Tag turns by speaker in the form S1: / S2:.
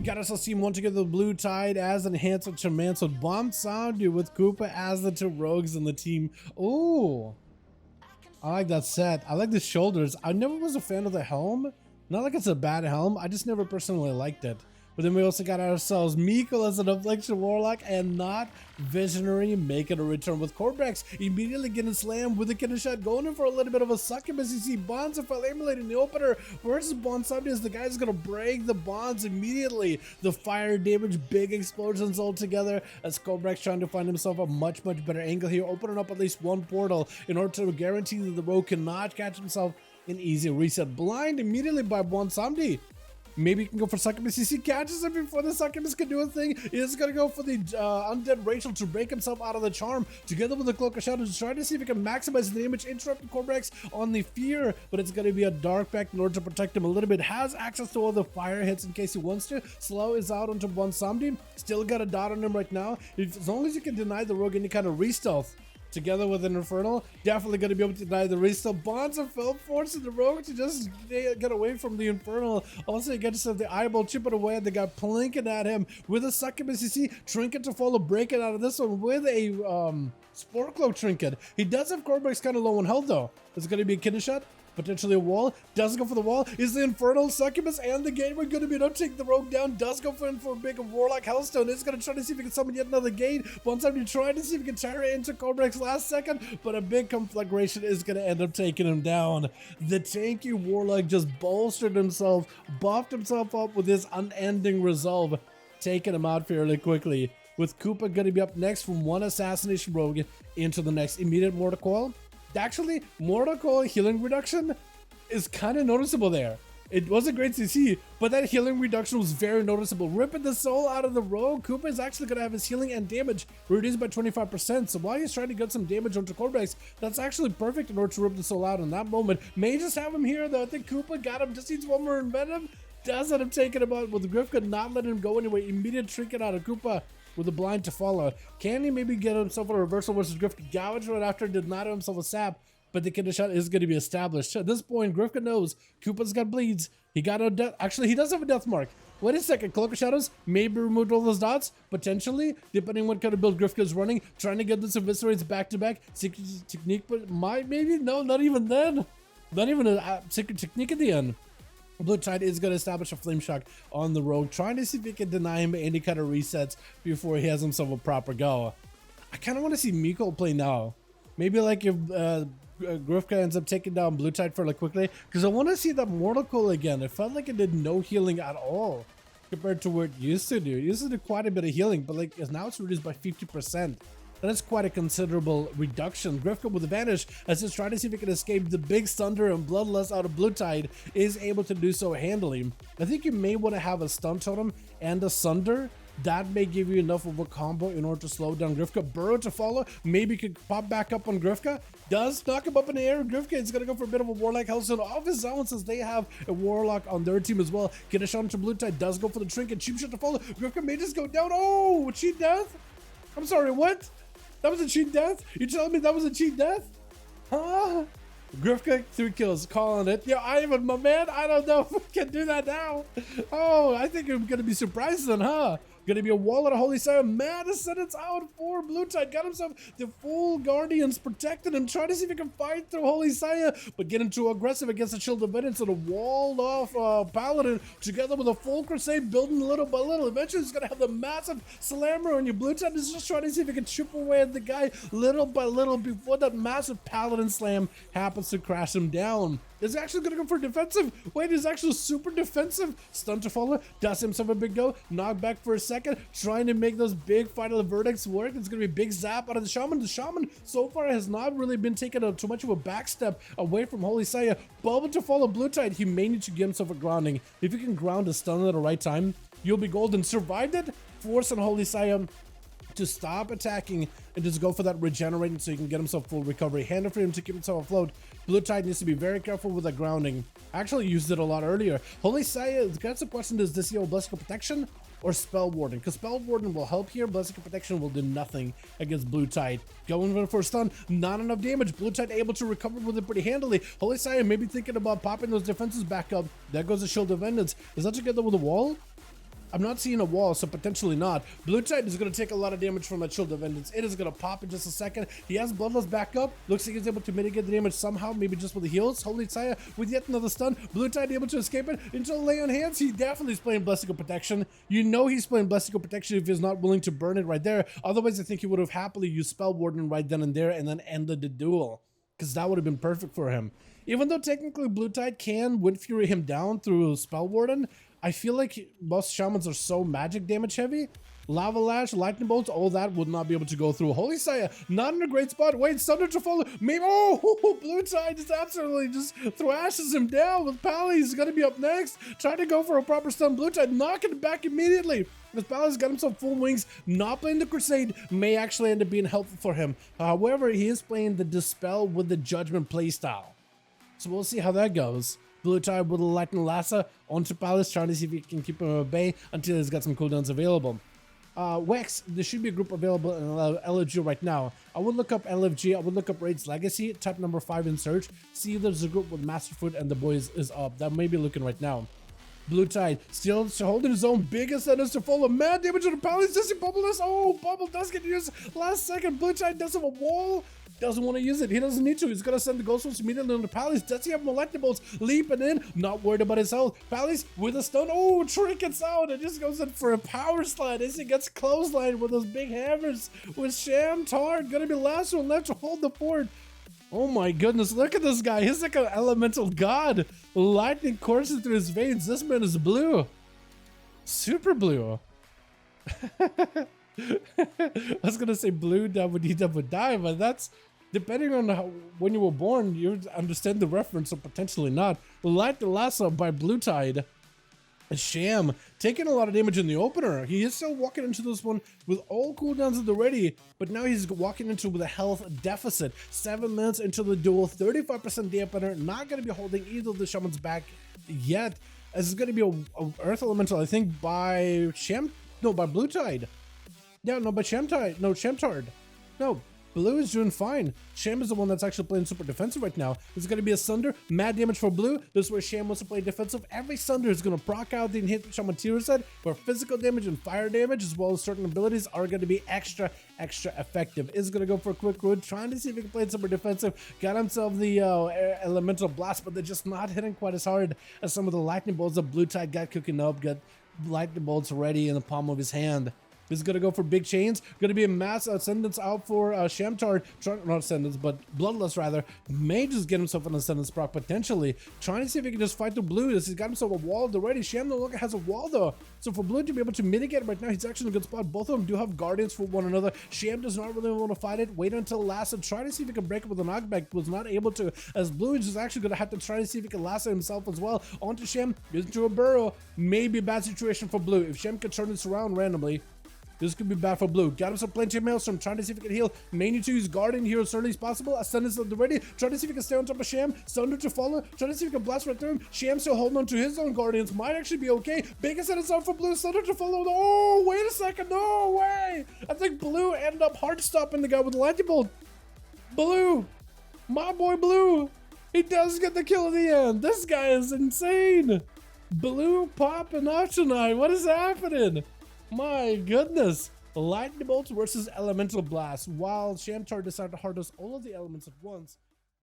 S1: got ourselves team 1 together, the Blue Tide as Enhancement Shaman. So Bomb Sound with Koopa as the 2 rogues in the team. Ooh, I like that set. I like the shoulders. I never was a fan of the helm. Not like it's a bad helm, I just never personally liked it. But then we also got ourselves Meekle as an Affliction Warlock, and not Visionary making a return with Corbex. Immediately getting slammed with the kidney shot, going in for a little bit of a succubus. You see Bonzafell emulating the opener versus Bonsabdi as the guy's gonna break the bonds immediately. The fire damage, big explosions all together as Corbex trying to find himself a much better angle here, opening up at least one portal in order to guarantee that the rogue cannot catch himself an easy reset. Blind immediately by Bonsamdi. Maybe he can go for Succubus. He catches him before the Succubus can do a thing. He's going to go for the Undead Rachel to break himself out of the charm, together with the Cloak of Shadows, trying to see if he can maximize the damage, interrupting Corbex on the fear, but it's going to be a Dark Pact in order to protect him a little bit. Has access to all the fire hits in case he wants to. Slow is out onto Bonsamdi. Still got a dot on him right now. As long as you can deny the rogue any kind of re-stealth, together with an Infernal, definitely going to be able to deny the reset. Bonzafell forcing the rogue to just get away from the Infernal. Also, he gets the eyeball chipping away, and the guy plinking at him with a Succubus. You see Trinket to follow, breaking out of this one with a Spore Cloak Trinket. He does have Corbex kind of low on health though. It's going to be a kidney shot. Potentially a wall. Doesn't go for the wall. Is the Infernal Succubus and the Gamer going to be able to take the rogue down? Does go for a big Warlock Hellstone. Is going to try to see if he can summon yet another gate. One time to try to see if he can tear it into Corbex last second, but a big conflagration is going to end up taking him down. The tanky Warlock just bolstered himself, buffed himself up with his unending resolve, taking him out fairly quickly. With Koopa going to be up next from one Assassination Rogue into the next. Immediate Mortal Coil. Actually, Mortal Coil healing reduction is kind of noticeable there. It was a great CC, but that healing reduction was very noticeable. Ripping the soul out of the rogue, Koopa is actually going to have his healing and damage reduced by 25%. So while he's trying to get some damage onto Corbex, that's actually perfect in order to rip the soul out in that moment. May just have him here though. I think Koopa got him, just needs one more Venom. Does end up taking him out with Grifka not letting him go anyway. Immediate trinket out of Koopa with a blind to follow. Can he maybe get himself a reversal versus Grifka? Gouge right after, did not have himself a sap, but the kidney shot is going to be established. At this point, Grifka knows Koopa's got bleeds. He got a death. Actually, he does have a death mark. Wait a second. Cloak of Shadows maybe removed all those dots, potentially, depending on what kind of build Grifka is running. Trying to get this eviscerates back to back. Secret technique, but maybe no, not even then. Not even a secret technique at the end. Blue Tide is going to establish a Flame Shock on the rogue, trying to see if he can deny him any kind of resets before he has himself a proper go. I kind of want to see Miko play now. Maybe like if Grifka ends up taking down Blue Tide fairly quickly, because I want to see that Mortal Coil again. It felt like it did no healing at all compared to what it used to do. It used to do quite a bit of healing, but like now it's reduced by 50%. That is quite a considerable reduction. Grifka with advantage as he's trying to see if he can escape the big Thunder and Bloodlust out of Blue Tide, is able to do so handily. I think you may want to have a Stun Totem and a Sunder. That may give you enough of a combo in order to slow down Grifka. Burrow to follow. Maybe could pop back up on Grifka. Does knock him up in the air. Grifka is going to go for a bit of a Warlock Hellstone off his own, since they have a Warlock on their team as well. Get a shot into Blue Tide. Does go for the Trinket. Cheap shot to follow. Grifka may just go down. Oh, cheat death? I'm sorry, what? That was a cheat death? You telling me that was a cheat death? Huh? Grifka, 3 kills, calling it. Yo, Ivan, my man, I don't know if we can do that now. Oh, I think I'm going to be surprised then, huh? Gonna be a wall at a Holy Sire. Madison, it's out for Blue Tide. Got himself the full Guardians protecting him. Trying to see if he can fight through Holy Sire, but getting too aggressive against the Shield of Vengeance and a walled off Paladin together with a full Crusade building little by little. Eventually, he's gonna have the massive Slammer on you. Blue Tide is just trying to see if he can chip away at the guy little by little before that massive Paladin Slam happens to crash him down. Is actually going to go for defensive. Wait, he's actually super defensive. Stun to follow. Does himself a big go. Knock back for a second. Trying to make those big final verdicts work. It's going to be a big zap out of the Shaman. The Shaman so far has not really been taking too much of a backstep away from Holy Sire. Bubble to follow Blue Tide. He may need to give himself a grounding. If you can ground a stun at the right time, you'll be golden. Survived it. Force on Holy Sire to stop attacking and just go for that regenerating so he can get himself full recovery. Handle for him to keep himself afloat. Blue Tide needs to be very careful with that grounding. I actually used it a lot earlier. Holy Sire, that's the question, is this your Blessing of Protection or Spell Warden? Because Spell Warden will help here. Blessing of Protection will do nothing against Blue Tide. Going for a stun, not enough damage. Blue Tide able to recover with it pretty handily. Holy Sire maybe thinking about popping those defenses back up. There goes the Shield of Vengeance. Is that together with a wall? I'm not seeing a wall, so potentially not. Blue Tide is going to take a lot of damage from that Shield of Vengeance. It is going to pop in just a second. He has Bloodlust back up. Looks like he's able to mitigate the damage somehow, maybe just with the heals. Holy Saya with yet another stun. Blue Tide able to escape it into the lay on hands. He definitely is playing Blessing of Protection. You know he's playing Blessing of Protection if he's not willing to burn it right there. Otherwise, I think he would have happily used Spell Warden right then and there and then ended the duel, because that would have been perfect for him. Even though technically Blue Tide can Wind Fury him down through Spell Warden, I feel like most shamans are so magic damage heavy. Lava Lash, Lightning Bolts, all that would not be able to go through. Holy Saya, not in a great spot. Wait, Thunder to follow. Maybe, oh, Blue Tide just absolutely just thrashes him down with Pally. He's going to be up next. Trying to go for a proper stun. Blue Tide knocking it back immediately. Because Pally's got himself full wings. Not playing the Crusade may actually end up being helpful for him. However, he is playing the Dispel with the Judgment playstyle. So we'll see how that goes. Blue Tide with a Lightning Lassa onto Palace, trying to see if he can keep him at bay until he's got some cooldowns available. Wex, there should be a group available in LFG right now. I would look up LFG, I would look up Raid's Legacy, type number 5 in search, see if there's a group with Masterfoot and the boys is up. That may be looking right now. Blue Tide still holding his own, biggest centers to follow. Mad damage on the Palace. Does he bubble this? Oh, bubble does get used last second. Blue Tide does have a wall. Doesn't want to use it. He doesn't need to. He's going to send the Ghost Wolves immediately on the Palace. Does he have more Lightning Bolts? Leaping in. Not worried about his health. Palace with a stun. Oh, trinkets out. It just goes in for a power slide as he gets clotheslined with those big hammers. With Sham Tard going to be last one left to hold the fort. Oh my goodness, look at this guy. He's like an elemental god. Lightning coursing through his veins. This man is blue. Super blue. I was going to say blue would die, but that's depending on when you were born, you understand the reference or potentially not. Light the Lasso by Blue Tide. Sham taking a lot of damage in the opener. He is still walking into this one with all cooldowns at the ready, but now he's walking into with a health deficit. 7 minutes into the duel, 35% dampener, not going to be holding either of the shamans back yet. This is going to be a Earth Elemental, I think, by Blue Tide. Yeah, no, by Shamtide. No, Shamtard. No, Blue is doing fine. Sham is the one that's actually playing super defensive right now. It's going to be a Sunder. Mad damage for Blue. This is where Sham wants to play defensive. Every Sunder is going to proc out the Enhancement material set, where physical damage and fire damage, as well as certain abilities, are going to be extra effective. Is going to go for a quick road, trying to see if he can play super defensive. Got himself the Elemental Blast, but they're just not hitting quite as hard as some of the Lightning Bolts that Blue Tide got cooking up. Got Lightning Bolts ready in the palm of his hand. He's going to go for big chains. Going to be a mass Ascendance out for Shamtard. Not Ascendance, but Bloodlust rather. May just get himself an Ascendance proc potentially. Trying to see if he can just fight the Blue. He's got himself a wall already. Sham no longer has a wall though. So for Blue to be able to mitigate right now, he's actually in a good spot. Both of them do have Guardians for one another. Sham does not really want to fight it. Wait until last and try to see if he can break it with a knockback. Was not able to, as Blue is just actually going to have to try to see if he can last it himself as well. Onto Sham. Into a burrow. Maybe a bad situation for Blue. If Sham can turn this around randomly, this could be bad for Blue. Got himself plenty of Maelstrom, trying to see if he can heal. May need to use Guardian here as early as possible. Ascendance at the ready. Trying to see if he can stay on top of Sham. Thunder to follow. Trying to see if he can blast right through him. Sham still holding on to his own Guardians. Might actually be okay. Big Ascendance out for Blue. Thunder to follow. Oh, wait a second. No way. I think Blue ended up hard stopping the guy with the Lightning Bolt. Blue. My boy Blue. He does get the kill at the end. This guy is insane. Blue popping off tonight. What is happening? My goodness. Lightning Bolts versus Elemental Blast. While Shamtar decided to harness all of the elements at once,